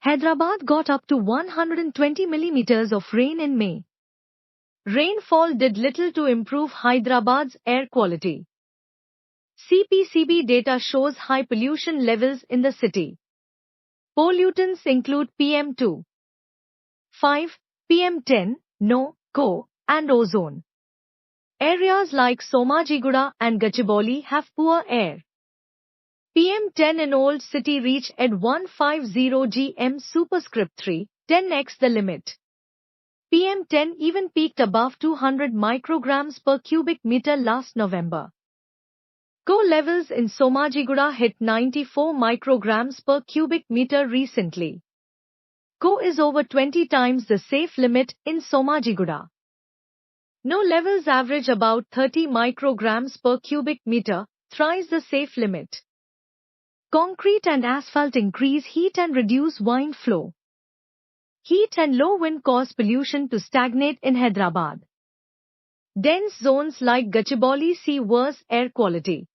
Hyderabad got up to 120 millimeters of rain in May. Rainfall did little to improve Hyderabad's air quality. CPCB data shows high pollution levels in the city. Pollutants include PM2.5, PM10, NO, CO, and ozone. Areas like Somajiguda and Gachibowli have poor air. PM10 in Old City reached at 150 gm superscript 3, 10x the limit. PM10 even peaked above 200 micrograms per cubic meter last November. CO levels in Somajiguda hit 94 micrograms per cubic meter recently. CO is over 20 times the safe limit in Somajiguda. NO levels average about 30 micrograms per cubic meter, thrice the safe limit. Concrete and asphalt increase heat and reduce wind flow. Heat and low wind cause pollution to stagnate in Hyderabad. Dense zones like Gachibowli see worse air quality.